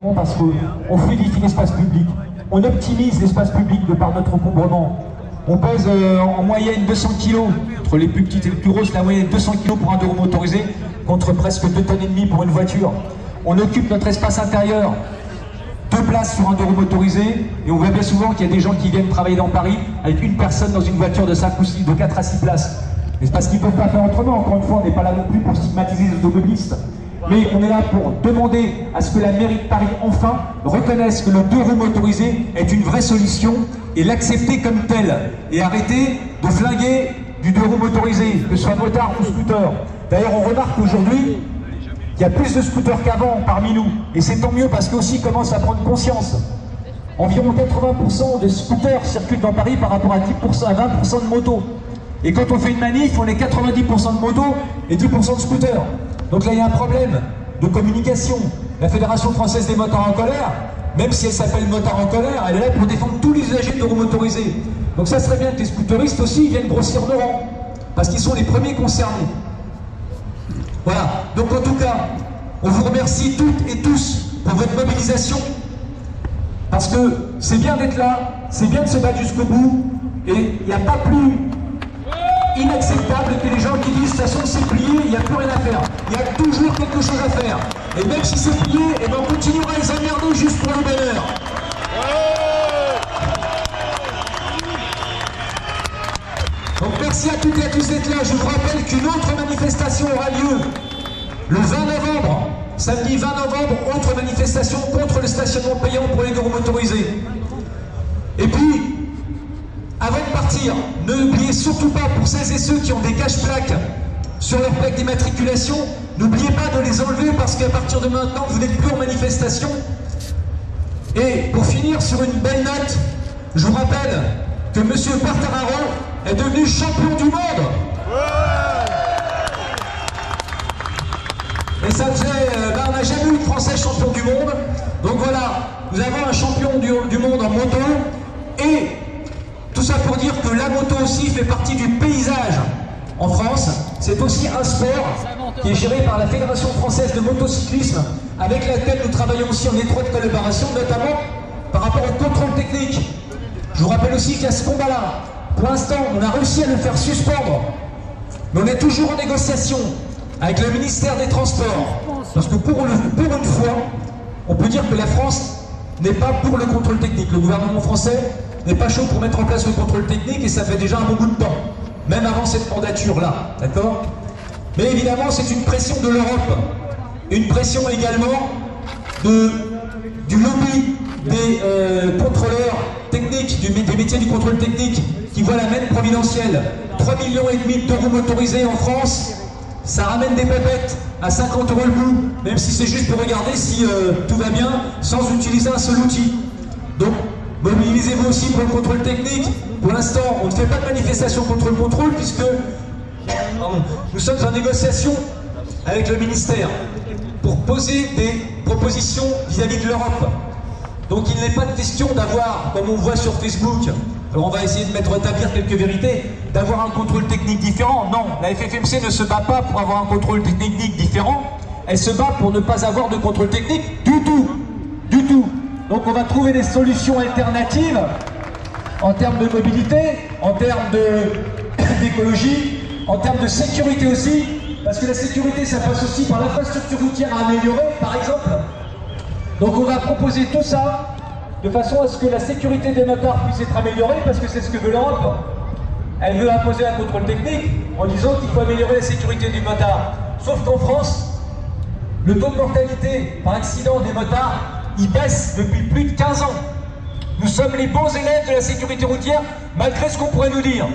Parce qu'on fluidifie l'espace public, on optimise l'espace public de par notre encombrement. On pèse en moyenne 200 kg, entre les plus petites et les plus grosses, la moyenne 200 kg pour un 2 roues motorisé, contre presque 2,5 tonnes pour une voiture. On occupe notre espace intérieur, 2 places sur un 2 roues motorisé, et on voit bien souvent qu'il y a des gens qui viennent travailler dans Paris avec une personne dans une voiture de 5 ou 6, de 4 à 6 places. Mais c'est parce qu'ils ne peuvent pas faire autrement. Encore une fois, on n'est pas là non plus pour stigmatiser les automobilistes. Mais on est là pour demander à ce que la mairie de Paris, enfin, reconnaisse que le 2 roues motorisé est une vraie solution et l'accepter comme tel. Et arrêter de flinguer du 2 roues motorisé, que ce soit motard ou scooter. D'ailleurs, on remarque aujourd'hui qu'il y a plus de scooters qu'avant parmi nous. Et c'est tant mieux parce qu'aussi ils commencent à prendre conscience. Environ 80% de scooters circulent dans Paris par rapport à 10%, à 20% de motos. Et quand on fait une manif, on est 90% de motos et 10% de scooters. Donc là, il y a un problème de communication. La Fédération française des motards en colère, même si elle s'appelle Motards en colère, elle est là pour défendre tous les usagers de roues motorisées. Donc ça serait bien que les scooteristes aussi viennent grossir de rang, parce qu'ils sont les premiers concernés. Voilà. Donc en tout cas, on vous remercie toutes et tous pour votre mobilisation, parce que c'est bien d'être là, c'est bien de se battre jusqu'au bout, et il n'y a pas plus inacceptable que les gens qui disent de toute façon c'est plié, il n'y a plus rien à faire. Il y a toujours quelque chose à faire. Et même si c'est plié, eh ben on continuera à les emmerder juste pour le bonheur. Donc merci à toutes et à tous d'être là. Je vous rappelle qu'une autre manifestation aura lieu le 20 novembre. Samedi 20 novembre, autre manifestation contre le stationnement payant pour les 2 roues motorisés. Et puis, avant de partir, n'oubliez surtout pas, pour celles et ceux qui ont des cache-plaques sur leur plaque d'immatriculation, n'oubliez pas de les enlever parce qu'à partir de maintenant, vous n'êtes plus en manifestation. Et pour finir sur une belle note, je vous rappelle que M. Quartararo est devenu champion du monde. Et ça faisait, on n'a jamais eu de Français champion du monde. Donc voilà, nous avons un champion du monde en moto. Et tout ça pour dire que la moto aussi fait partie du paysage en France. C'est aussi un sport qui est géré par la Fédération française de motocyclisme, avec laquelle nous travaillons aussi en étroite collaboration, notamment par rapport au contrôle technique. Je vous rappelle aussi qu'il y a ce combat-là. Pour l'instant, on a réussi à le faire suspendre, mais on est toujours en négociation avec le ministère des Transports. Parce que pour une fois, on peut dire que la France n'est pas pour le contrôle technique. Le gouvernement français n'est pas chaud pour mettre en place le contrôle technique et ça fait déjà un bon bout de temps, même avant cette mandature-là, d'accord? Mais évidemment, c'est une pression de l'Europe, une pression également du lobby des contrôleurs techniques, des métiers du contrôle technique, qui voit la manne providentielle. 3,5 millions de roues motorisées en France, ça ramène des pépettes à 50 € le bout, même si c'est juste pour regarder si tout va bien, sans utiliser un seul outil. Donc, mobilisez-vous aussi pour le contrôle technique. Pour l'instant, on ne fait pas de manifestation contre le contrôle puisque nous sommes en négociation avec le ministère pour poser des propositions vis-à-vis de l'Europe. Donc il n'est pas de question d'avoir, comme on voit sur Facebook, alors on va essayer de rétablir quelques vérités, d'avoir un contrôle technique différent. Non, la FFMC ne se bat pas pour avoir un contrôle technique différent, elle se bat pour ne pas avoir de contrôle technique du tout. Du tout. Donc on va trouver des solutions alternatives en termes de mobilité, en termes d'écologie, en termes de sécurité aussi, parce que la sécurité ça passe aussi par l'infrastructure routière à améliorer, par exemple. Donc on va proposer tout ça de façon à ce que la sécurité des motards puisse être améliorée, parce que c'est ce que veut l'Europe. Elle veut imposer un contrôle technique en disant qu'il faut améliorer la sécurité du motard. Sauf qu'en France, le taux de mortalité par accident des motards il baisse depuis plus de 15 ans. Nous sommes les bons élèves de la sécurité routière, malgré ce qu'on pourrait nous dire.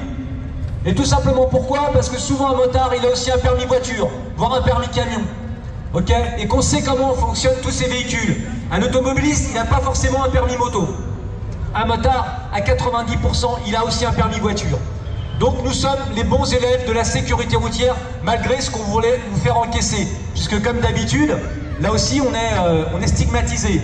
Et tout simplement pourquoi? Parce que souvent un motard, il a aussi un permis voiture, voire un permis camion. Ok? Et qu'on sait comment fonctionnent tous ces véhicules. Un automobiliste, il n'a pas forcément un permis moto. Un motard, à 90%, il a aussi un permis voiture. Donc nous sommes les bons élèves de la sécurité routière, malgré ce qu'on voulait nous faire encaisser. Puisque comme d'habitude, là aussi, on est stigmatisé.